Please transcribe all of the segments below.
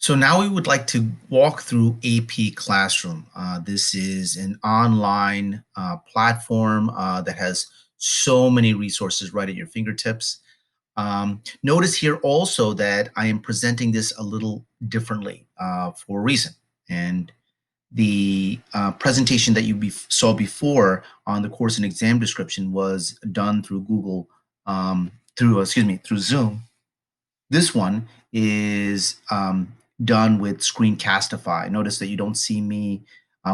So now we would like to walk through AP Classroom. This is an online platform that has so many resources right at your fingertips. Notice here also that I am presenting this a little differently for a reason. And the presentation that you saw before on the course and exam description was done through through Zoom. This one is done with Screencastify. Notice that you don't see me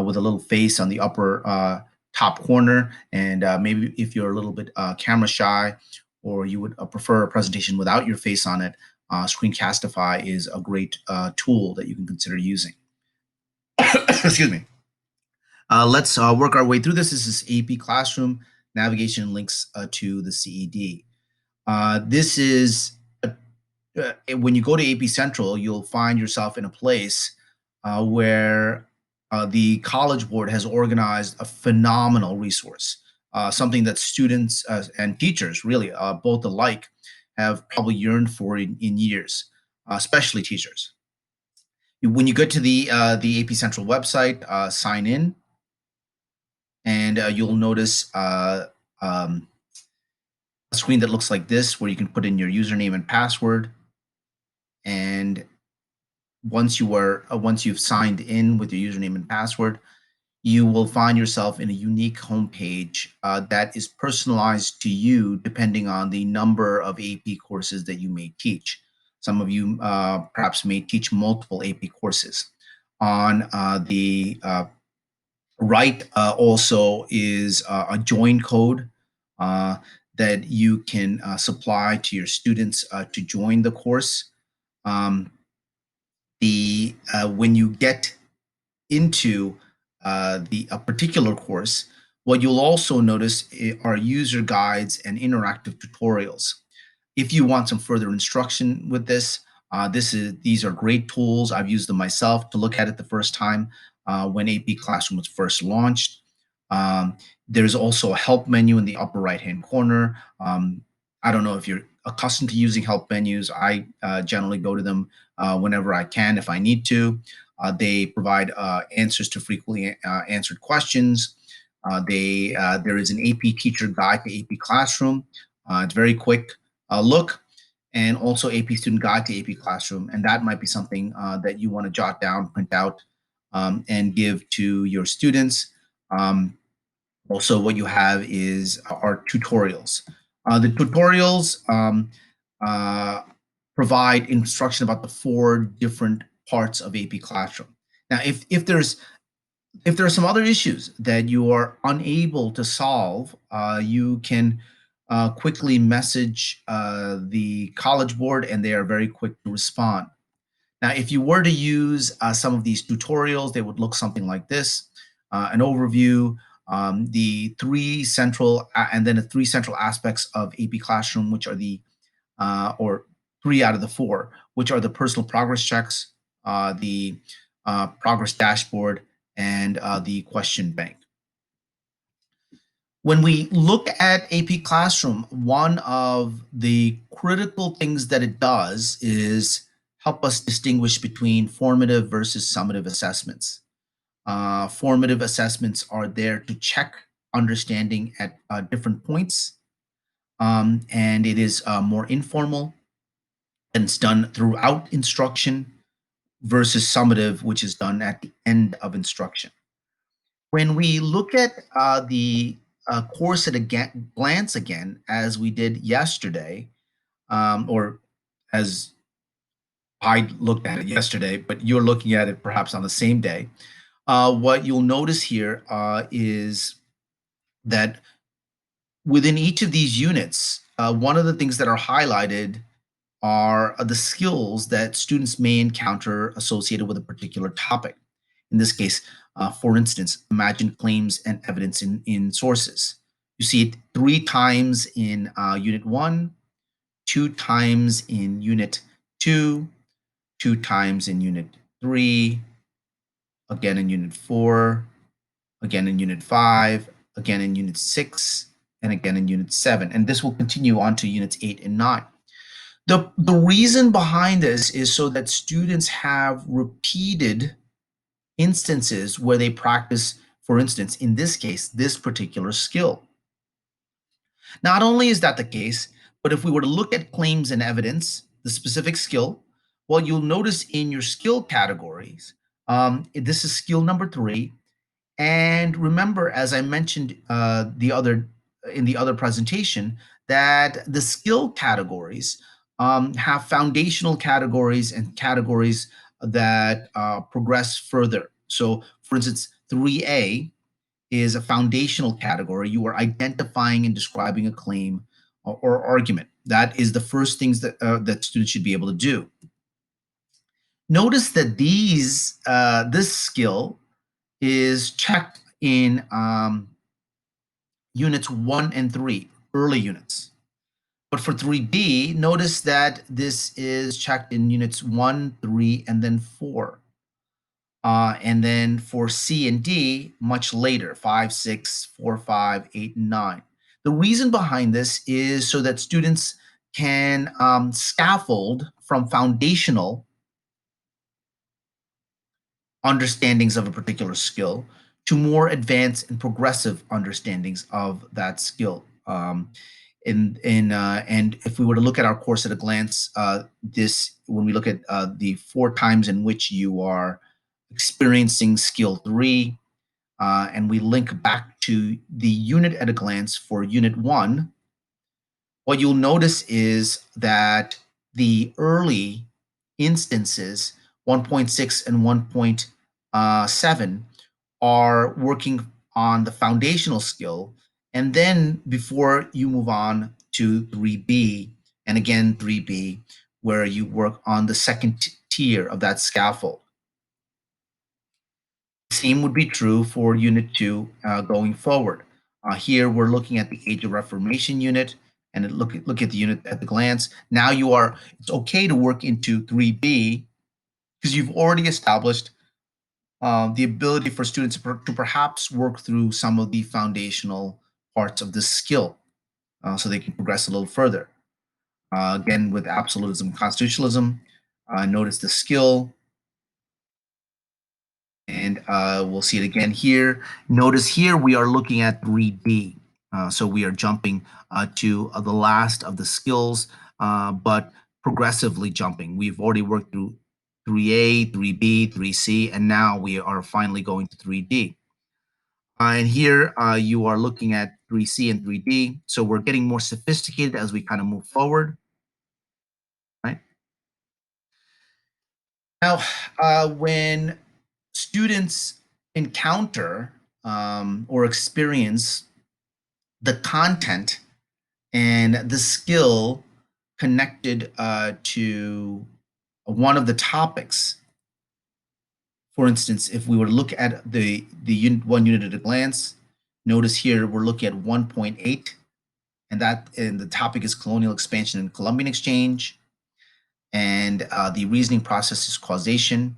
with a little face on the upper top corner. And maybe if you're a little bit camera shy or you would prefer a presentation without your face on it, Screencastify is a great tool that you can consider using. Excuse me. Let's work our way through this. This is AP Classroom, navigation links to the CED. This is when you go to AP Central, you'll find yourself in a place where the College Board has organized a phenomenal resource, something that students and teachers, really both alike, have probably yearned for in years, especially teachers. When you get to the AP Central website, sign in, and you'll notice a screen that looks like this, where you can put in your username and password. And once you've signed in with your username and password, you will find yourself in a unique homepage that is personalized to you depending on the number of AP courses that you may teach. Some of you perhaps may teach multiple AP courses. On the right also is a join code that you can supply to your students to join the course. Um, when you get into a particular course, what you'll also notice are user guides and interactive tutorials. If you want some further instruction with this, these are great tools. I've used them myself to look at it the first time when AP Classroom was first launched. Um, there's also a help menu in the upper right-hand corner. I don't know if you're accustomed to using help menus. I generally go to them whenever I can if I need to. They provide answers to frequently answered questions. There is an AP Teacher Guide to AP Classroom. It's very quick look, and also AP Student Guide to AP Classroom. And that might be something that you want to jot down, print out, and give to your students. Also, what you have is our tutorials. The tutorials uh, provide instruction about the 4 different parts of AP Classroom. Now, if there are some other issues that you are unable to solve, you can quickly message the College Board, and they are very quick to respond. Now, if you were to use some of these tutorials, they would look something like this: an overview, the 3 central, and then the 3 central aspects of AP Classroom, which are or 3 out of the 4, which are the personal progress checks, the progress dashboard, and the question bank. When we look at AP Classroom, one of the critical things that it does is help us distinguish between formative versus summative assessments. Formative assessments are there to check understanding at different points, and it is more informal, and it's done throughout instruction, versus summative, which is done at the end of instruction. When we look at the course at a glance again, as we did yesterday, or as I looked at it yesterday, but you're looking at it perhaps on the same day, what you'll notice here is that within each of these units, one of the things that are highlighted are the skills that students may encounter associated with a particular topic. In this case, for instance, imagine claims and evidence in sources. You see it 3 times in Unit 1, 2 times in Unit 2, 2 times in Unit 3, again in Unit 4, again in Unit 5, again in Unit 6, and again in Unit 7. And this will continue on to Units 8 and 9. The reason behind this is so that students have repeated instances where they practice, for instance, in this case, this particular skill. Not only is that the case, but if we were to look at claims and evidence, the specific skill, well, you'll notice in your skill categories, this is skill number 3. And remember, as I mentioned the other in the other presentation, that the skill categories have foundational categories and categories that progress further. So, for instance, 3A is a foundational category. You are identifying and describing a claim or argument. That is the first things that students should be able to do. Notice that this skill is checked in units 1 and 3, early units. But for 3B, notice that this is checked in units 1, 3, and then 4. And then for C and D, much later, 5, 6, 4, 5, 8, and 9. The reason behind this is so that students can scaffold from foundational understandings of a particular skill to more advanced and progressive understandings of that skill. And if we were to look at our course at a glance, this when we look at the 4 times in which you are experiencing skill 3, and we link back to the unit at a glance for unit 1, what you'll notice is that the early instances, 1.6 and 1.7, are working on the foundational skill. And then before you move on to 3B, and again 3B, where you work on the second tier of that scaffold. Same would be true for Unit 2 going forward. Here we're looking at the Age of Reformation unit, and look at the unit at the glance. Now it's okay to work into 3B because you've already established the ability for students to perhaps work through some of the foundational parts of this skill so they can progress a little further. Again, with absolutism, constitutionalism, notice the skill, and we'll see it again here. Notice here we are looking at 3D. So we are jumping to the last of the skills, but progressively jumping. We've already worked through 3A, 3B, 3C, and now we are finally going to 3D. And here you are looking at 3C and 3D. So we're getting more sophisticated as we kind of move forward, right? Now, when students encounter or experience the content and the skill connected to one of the topics. For instance, if we were to look at the unit at a glance, notice here we're looking at 1.8, and the topic is colonial expansion and Columbian exchange, and the reasoning process is causation.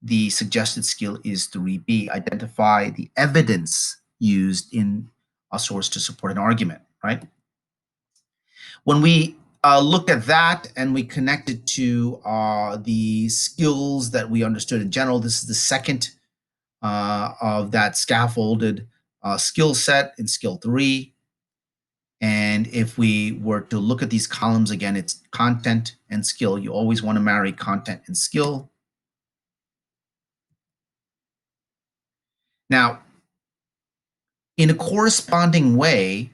The suggested skill is 3B, identify the evidence used in a source to support an argument, right? When we look at that and we connect it to the skills that we understood in general, this is the second of that scaffolded skill set in skill 3. And if we were to look at these columns again, it's content and skill. You always want to marry content and skill. Now, in a corresponding way,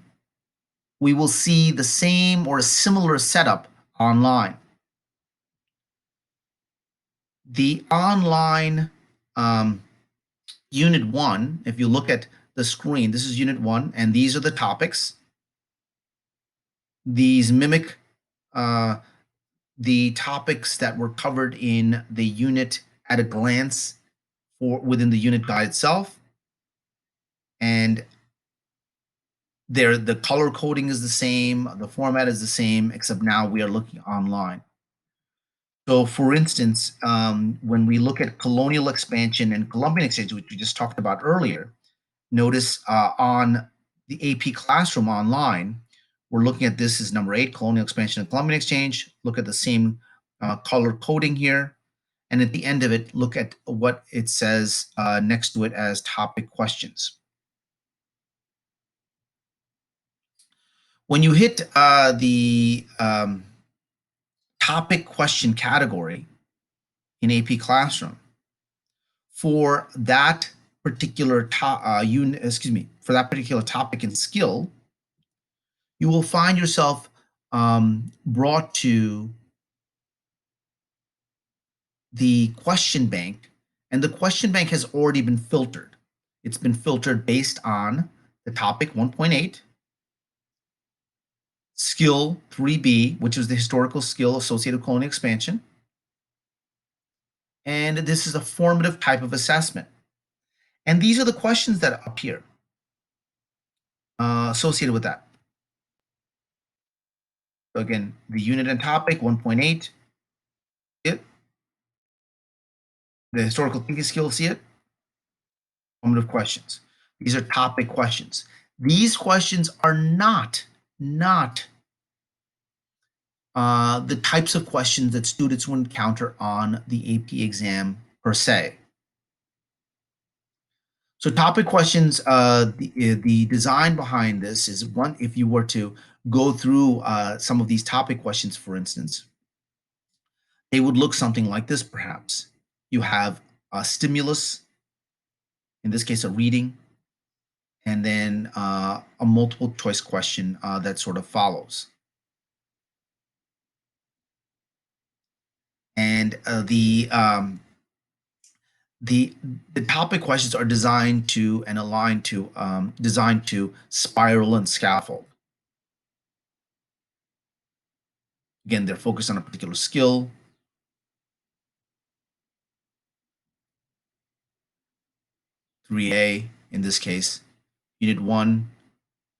we will see the same or a similar setup online. The online Unit 1, if you look at the screen, this is Unit 1, and these are the topics. These mimic the topics that were covered in the unit at a glance within the unit guide itself. And the color coding is the same, the format is the same, except now we are looking online. So, for instance, when we look at colonial expansion and Columbian exchange, which we just talked about earlier, notice on the AP Classroom online, we're looking at this as number 8, colonial expansion and Columbian exchange. Look at the same color coding here. And at the end of it, look at what it says next to it as topic questions. When you hit the topic question category in AP Classroom, for that particular for that particular topic and skill, you will find yourself brought to the question bank, and the question bank has already been filtered. It's been filtered based on the topic 1.8, skill 3B, which is the historical skill associated with colonial expansion. And this is a formative type of assessment. And these are the questions that appear associated with that. So again, the unit and topic 1.8, it, the historical thinking skill, see it, formative questions. These are topic questions. These questions are not the types of questions that students will encounter on the AP exam per se. So topic questions, the design behind this is one, if you were to go through some of these topic questions, for instance, they would look something like this perhaps. You have a stimulus, in this case a reading, and then a multiple choice question that sort of follows. And the topic questions are designed to and aligned to designed to spiral and scaffold. Again, they're focused on a particular skill. Three A in this case, Unit 1,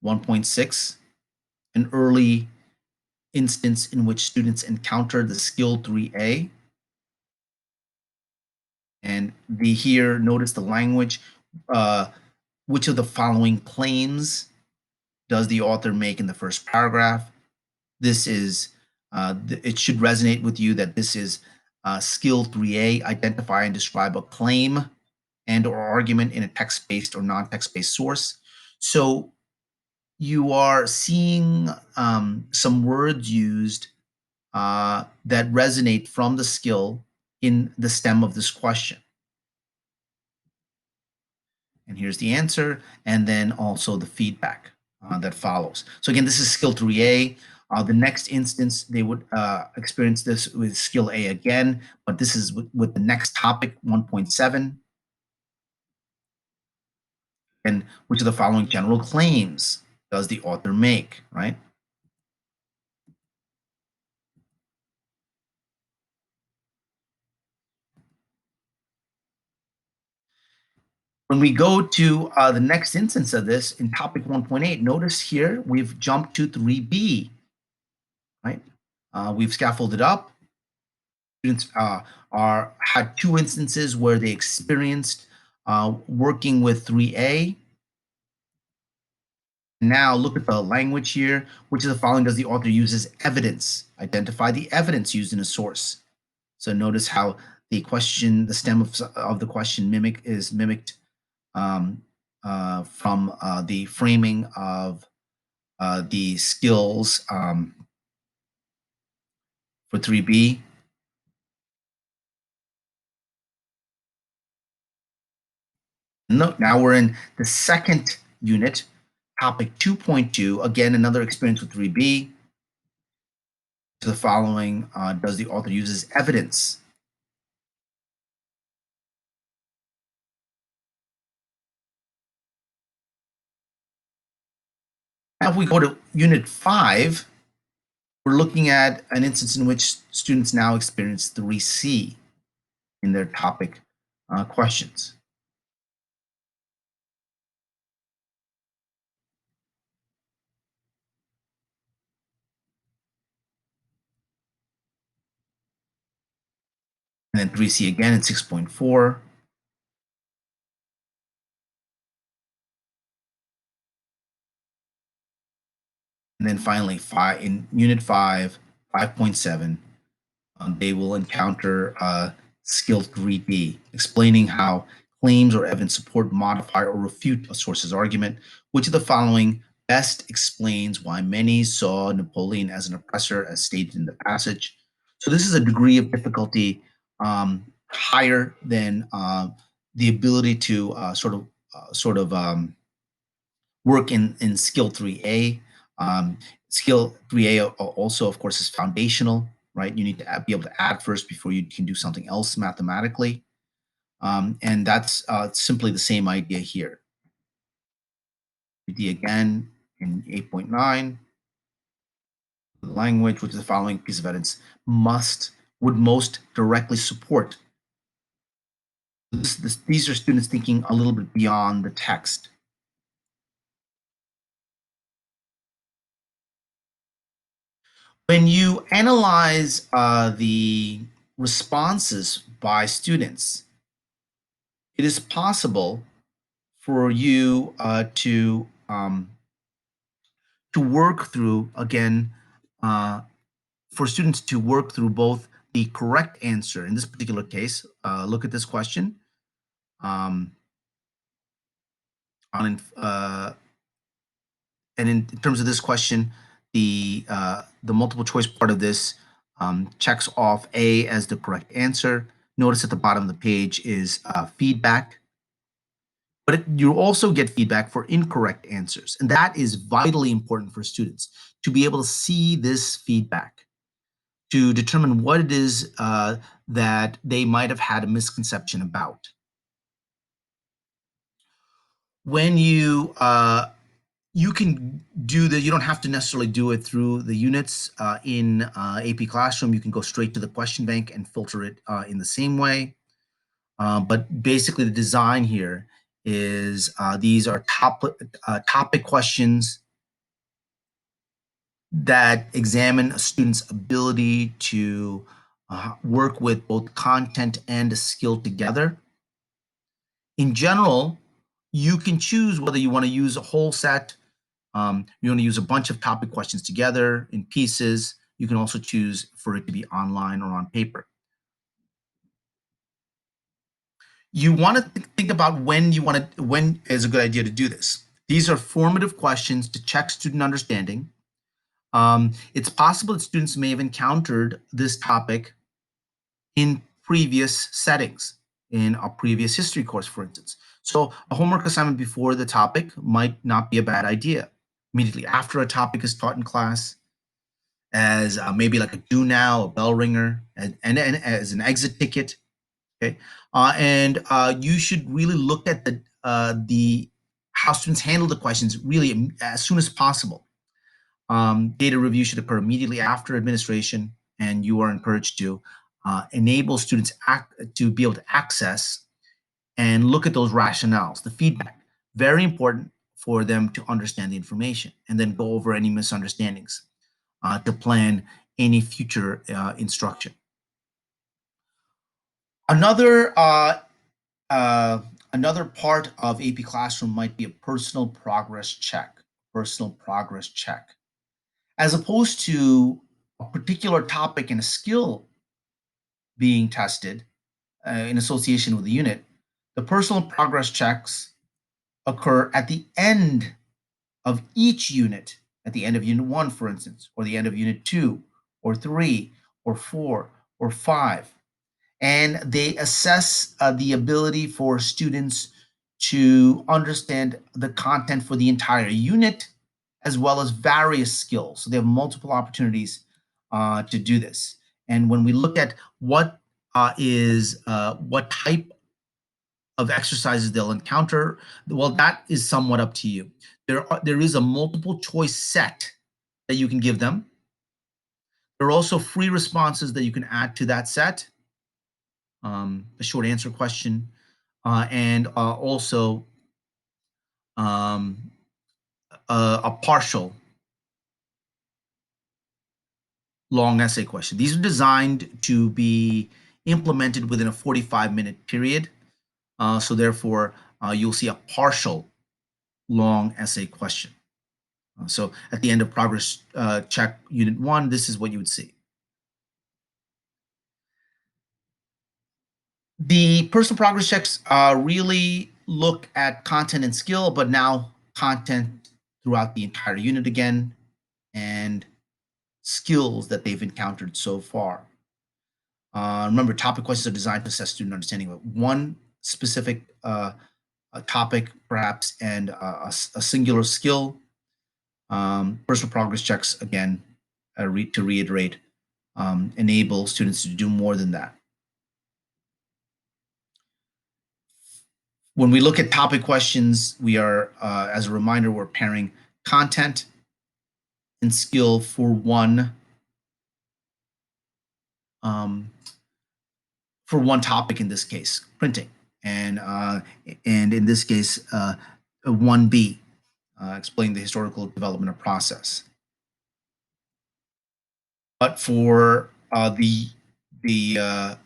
1.6, an early instance in which students encounter the skill 3A. And here, notice the language. Which of the following claims does the author make in the first paragraph? This is, it should resonate with you that this is skill 3A, identify and describe a claim and or argument in a text-based or non-text-based source. So you are seeing some words used that resonate from the skill in the stem of this question. And here's the answer, and then also the feedback that follows. So again, this is skill 3A. The next instance, they would experience this with skill A again, but this is with the next topic, 1.7. And which of the following general claims does the author make, right? When we go to the next instance of this in topic 1.8, notice here we've jumped to 3B, right? We've scaffolded up. Students had two instances where they experienced working with 3A. Now look at the language here. Which of the following does the author use as evidence? Identify the evidence used in a source. So notice how the question, the stem of the question is mimicked from the framing of the skills for 3B. No, now we're in the second unit, topic 2.2. Again, another experience with 3B. To the following does the author use as evidence? Now, if we go to unit 5, we're looking at an instance in which students now experience 3C in their topic questions. And then 3C again in 6.4. And then finally, in Unit 5, 5.7, they will encounter Skill 3D, explaining how claims or evidence support, modify, or refute a source's argument. Which of the following best explains why many saw Napoleon as an oppressor, as stated in the passage? So this is a degree of difficulty higher than the ability to work in skill 3A. Skill 3A also, of course, is foundational, right? You need to be able to add first before you can do something else mathematically. And that's simply the same idea here. D again in 8.9, the language, which is the following piece of evidence, would most directly support. These are students thinking a little bit beyond the text. When you analyze the responses by students, it is possible for you to work through again for students to work through both the correct answer in this particular case. Look at this question. On and in terms of this question, the multiple choice part of this checks off A as the correct answer. Notice at the bottom of the page is feedback, but you also get feedback for incorrect answers, and that is vitally important for students to be able to see this feedback to determine what it is that they might have had a misconception about. When you can do that. You don't have to necessarily do it through the units in AP Classroom. You can go straight to the question bank and filter it in the same way. But basically, the design here is these are topic questions that examine a student's ability to work with both content and a skill together. In general, you can choose whether you want to use a whole set. You want to use a bunch of topic questions together in pieces. You can also choose for it to be online or on paper. You want to think about when is a good idea to do this. These are formative questions to check student understanding. It's possible that students may have encountered this topic in previous settings, in a previous history course, for instance. So a homework assignment before the topic might not be a bad idea. Immediately after a topic is taught in class, as maybe like a do now, a bell ringer, and as an exit ticket. Okay, and you should really look at the how students handle the questions really as soon as possible. Data review should occur immediately after administration, and you are encouraged to enable students to be able to access and look at those rationales, the feedback. Very important for them to understand the information and then go over any misunderstandings to plan any future instruction. Another uh, another part of AP Classroom might be a personal progress check. Personal progress check, as opposed to a particular topic and a skill being tested in association with the unit. The personal progress checks occur at the end of each unit, at the end of Unit 1, for instance, or the end of Unit 2, or 3, or 4, or 5. And they assess the ability for students to understand the content for the entire unit, as well as various skills. So they have multiple opportunities to do this. And when we look at what type of exercises they'll encounter, well, that is somewhat up to you. There is a multiple choice set that you can give them. There are also free responses that you can add to that set, a short answer question, and also um, a partial long essay question. These are designed to be implemented within a 45-minute period. So therefore, you'll see a partial long essay question. So at the end of progress check unit 1, this is what you would see. The personal progress checks really look at content and skill, but now content throughout the entire unit again, and skills that they've encountered so far. Remember, topic questions are designed to assess student understanding of one specific topic, perhaps, and a singular skill. Personal progress checks, again, to reiterate, enable students to do more than that. When we look at topic questions, we are, as a reminder, we're pairing content and skill um, for one topic. In this case, printing, and in this case, 1B, explain the historical development of process. But for the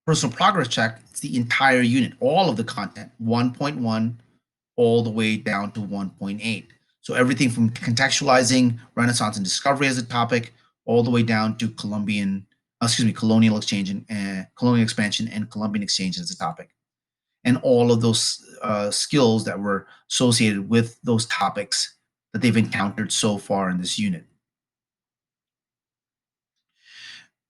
personal progress check, it's the entire unit, all of the content, 1.1 all the way down to 1.8. So everything from contextualizing Renaissance and discovery as a topic, all the way down to colonial exchange and colonial expansion and Columbian exchange as a topic, and all of those skills that were associated with those topics that they've encountered so far in this unit.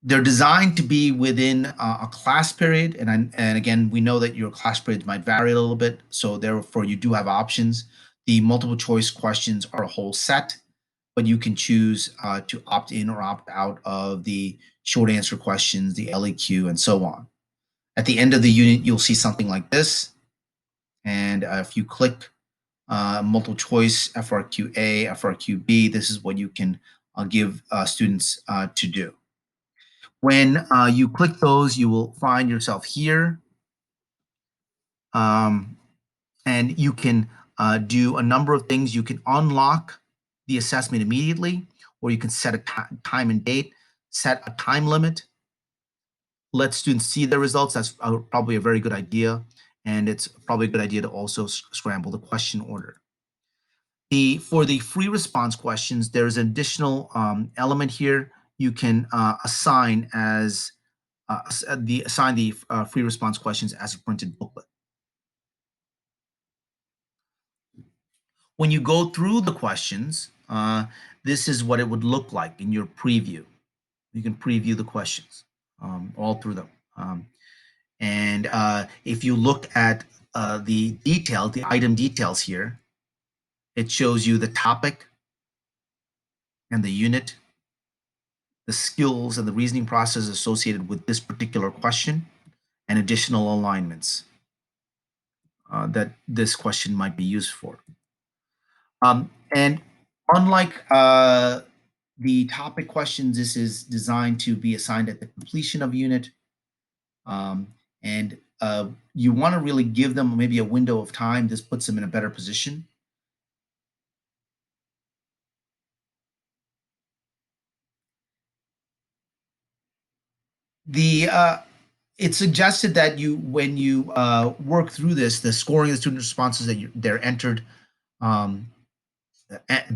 They're designed to be within a class period, and again, we know that your class periods might vary a little bit, so therefore you do have options. The multiple choice questions are a whole set, but you can choose to opt in or opt out of the short answer questions, the LEQ, and so on. At the end of the unit, you'll see something like this, and if you click multiple choice FRQA, FRQB, this is what you can give students to do. When you click those, you will find yourself here, um, and you can do a number of things. You can unlock the assessment immediately, or you can set a time and date, set a time limit, let students see their results. That's probably a very good idea, and it's probably a good idea to also scramble the question order. For the free response questions, there's an additional element here. You can assign the free response questions as a printed booklet. When you go through the questions, this is what it would look like in your preview. You can preview the questions all through them. And if you look at the item details here, it shows you the topic and the unit, the skills and the reasoning process associated with this particular question, and additional alignments that this question might be used for. And unlike the topic questions, this is designed to be assigned at the completion of a unit. And you want to really give them maybe a window of time. This puts them in a better position. The It's suggested that when you work through this, the scoring of the student responses that they're entered, um,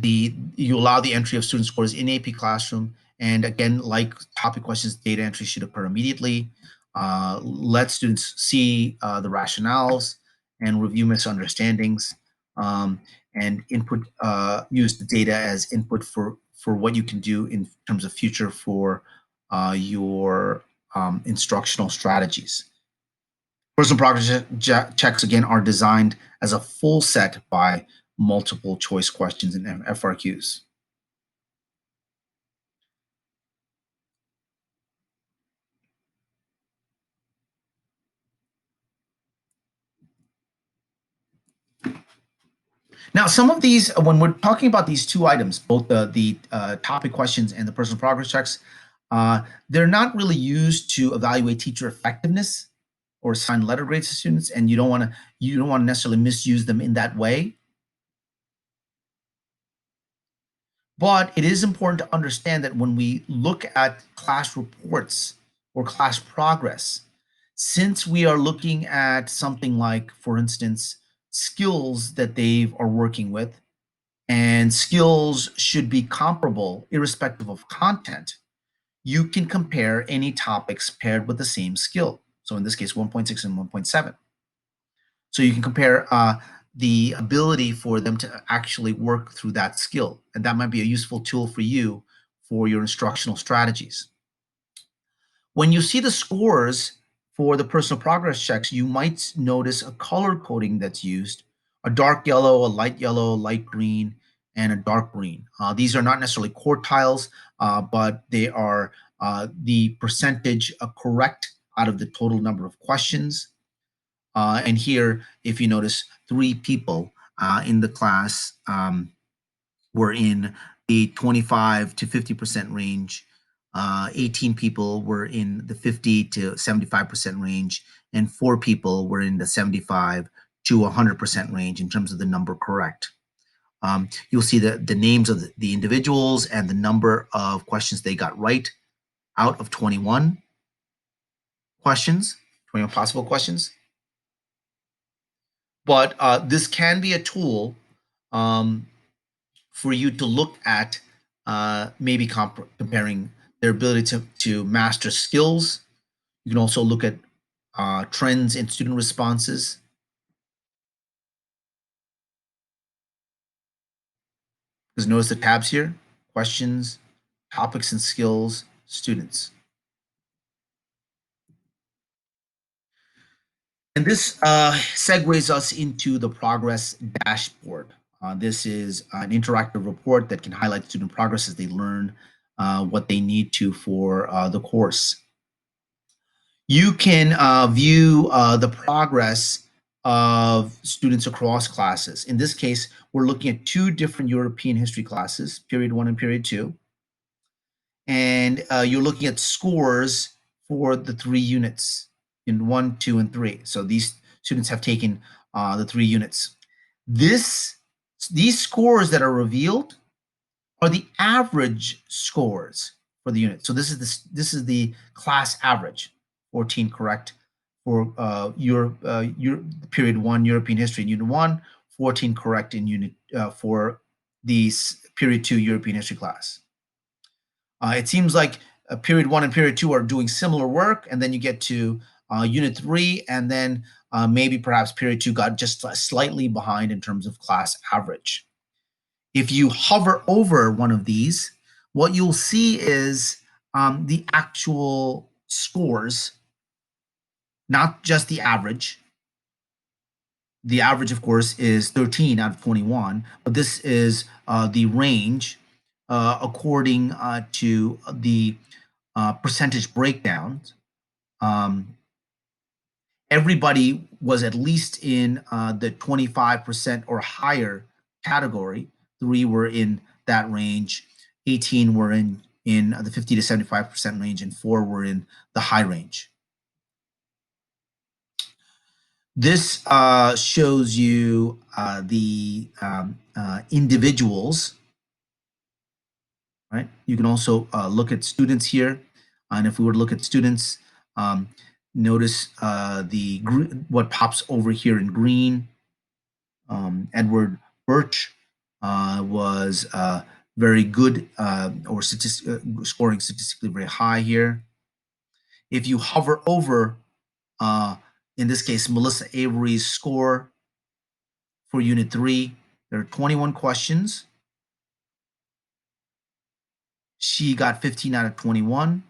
you allow the entry of student scores in AP Classroom, and again, like topic questions, data entry should occur immediately. Let students see the rationales and review misunderstandings, and input. Use the data as input for what you can do in terms of future for your instructional strategies. Personal progress checks, again, are designed as a full set by multiple choice questions and FRQs. Now, some of these, when we're talking about these two items, both the topic questions and the personal progress checks, they're not really used to evaluate teacher effectiveness or assign letter grades to students, and you don't want to necessarily misuse them in that way. But it is important to understand that when we look at class reports or class progress, since we are looking at something like, for instance, skills that they are working with, and skills should be comparable irrespective of content, you can compare any topics paired with the same skill. So in this case, 1.6 and 1.7. So you can compare the ability for them to actually work through that skill. And that might be a useful tool for you for your instructional strategies. When you see the scores for the personal progress checks, you might notice a color coding that's used, a dark yellow, a light green, and a dark green. These are not necessarily quartiles, but they are the percentage correct out of the total number of questions. And here, if you notice, 3 people in the class were in the 25 to 50% range. 18 people were in the 50 to 75% range, and 4 people were in the 75 to 100% range in terms of the number correct. You'll see the names of the individuals and the number of questions they got right out of 21 questions, 21 possible questions. But this can be a tool um, for you to look at maybe comparing their ability to master skills. You can also look at trends in student responses. Because notice the tabs here: questions, topics and skills, students. And this segues us into the progress dashboard. This is an interactive report that can highlight student progress as they learn what they need to for the course. You can view the progress of students across classes. In this case, we're looking at 2 different European history classes, period 1 and period 2. And you're looking at scores for the 3 units in 1, 2, and 3. So these students have taken the 3 units. These scores that are revealed are the average scores for the unit. So this is the class average, 14 correct for your period 1 European history in unit 1, 14 correct in unit for the period 2 European history class. It seems like period 1 and period 2 are doing similar work, and then you get to unit 3, and then maybe perhaps period 2 got just slightly behind in terms of class average. If you hover over one of these, what you'll see is the actual scores, not just the average. The average, of course, is 13 out of 21, but this is the range according to the percentage breakdowns. Everybody was at least in the 25% or higher category. 3 were in that range, 18 were in the 50 to 75% range, and 4 were in the high range. This shows you the individuals, right? You can also look at students here. And if we were to look at students, notice what pops over here in green. Edward Birch was very good or scoring statistically very high here. If you hover over, in this case, Melissa Avery's score for Unit 3, there are 21 questions. She got 15 out of 21.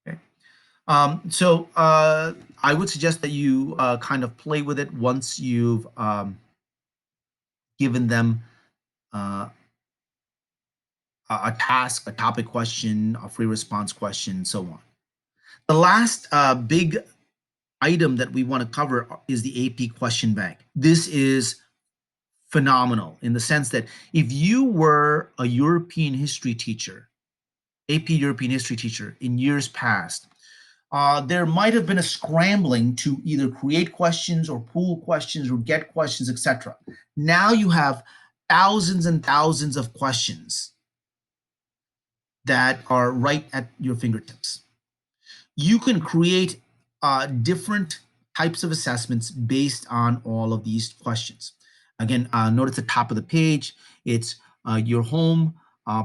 Okay. So I would suggest that you kind of play with it once you've given them a task, a topic question, a free response question, and so on. The last big item that we want to cover is the AP question bank. This is phenomenal in the sense that if you were a European history teacher, AP European history teacher in years past, there might have been a scrambling to either create questions or pool questions or get questions, etc. Now you have thousands and thousands of questions that are right at your fingertips. You can create different types of assessments based on all of these questions. Again, notice the top of the page. It's your home,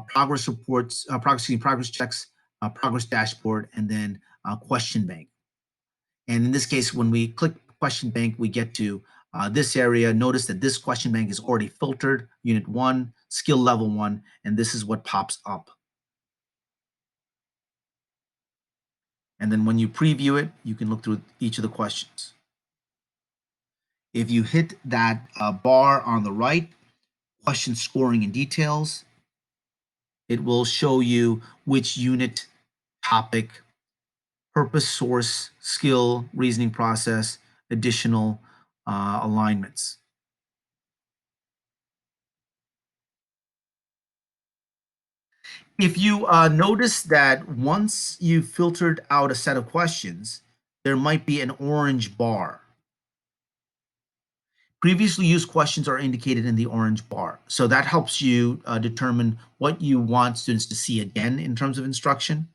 progress reports, progress checks, progress dashboard, and then question bank. And in this case, when we click question bank, we get to this area. Notice that this question bank is already filtered, unit one, skill level one, and this is what pops up. And then when you preview it, you can look through each of the questions. If you hit that bar on the right, question scoring and details, it will show you which unit, topic, purpose, source, skill, reasoning process, additional alignments. If you notice that once you filtered out a set of questions, there might be an orange bar. Previously used questions are indicated in the orange bar. So that helps you determine what you want students to see again in terms of instruction.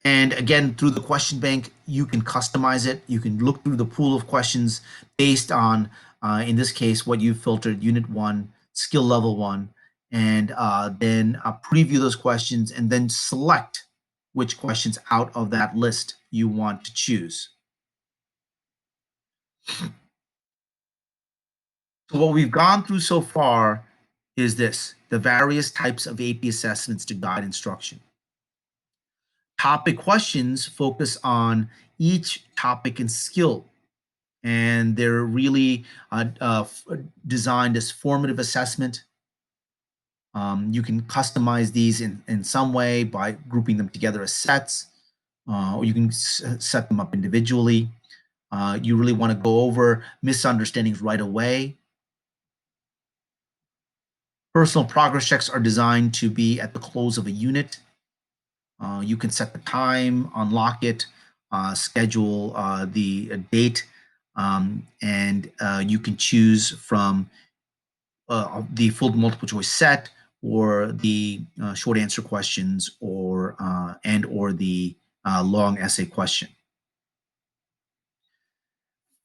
And again, through the question bank, you can customize it. You can look through the pool of questions based on, in this case, what you filtered, unit one, skill level one, and then preview those questions and then select which questions out of that list you want to choose. So what we've gone through so far is this, the various types of AP assessments to guide instruction. Topic questions focus on each topic and skill, and they're really designed as formative assessment. You can customize these in some way by grouping them together as sets, or you can set them up individually. You really want to go over misunderstandings right away. Personal progress checks are designed to be at the close of a unit. You can set the time, unlock it, schedule the date, and you can choose from the full multiple choice set or the short answer questions or the long essay question.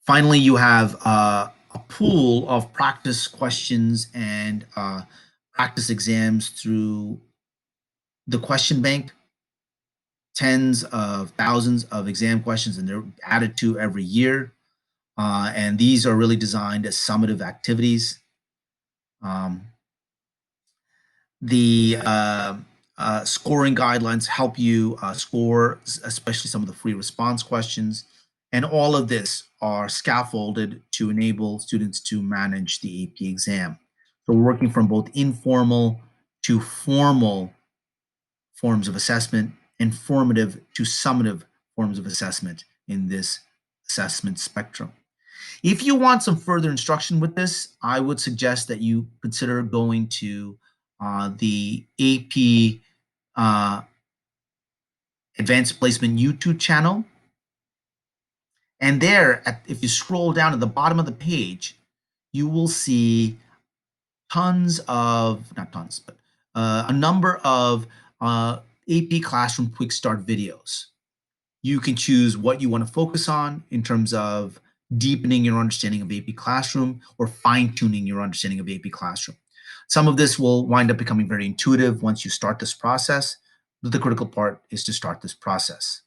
Finally, you have a pool of practice questions and practice exams through the question bank, tens of thousands of exam questions, and they're added to every year. And these are really designed as summative activities. Um, the scoring guidelines help you score, especially some of the free response questions. And all of this are scaffolded to enable students to manage the AP exam. So we're working from both informal to formal forms of assessment and formative to summative forms of assessment in this assessment spectrum. If you want some further instruction with this, I would suggest that you consider going to the AP Advanced Placement YouTube channel. And there, if you scroll down to the bottom of the page, you will see tons of, not tons, but a number of AP Classroom Quick Start videos. You can choose what you want to focus on in terms of deepening your understanding of AP Classroom or fine-tuning your understanding of AP Classroom. Some of this will wind up becoming very intuitive once you start this process, but the critical part is to start this process.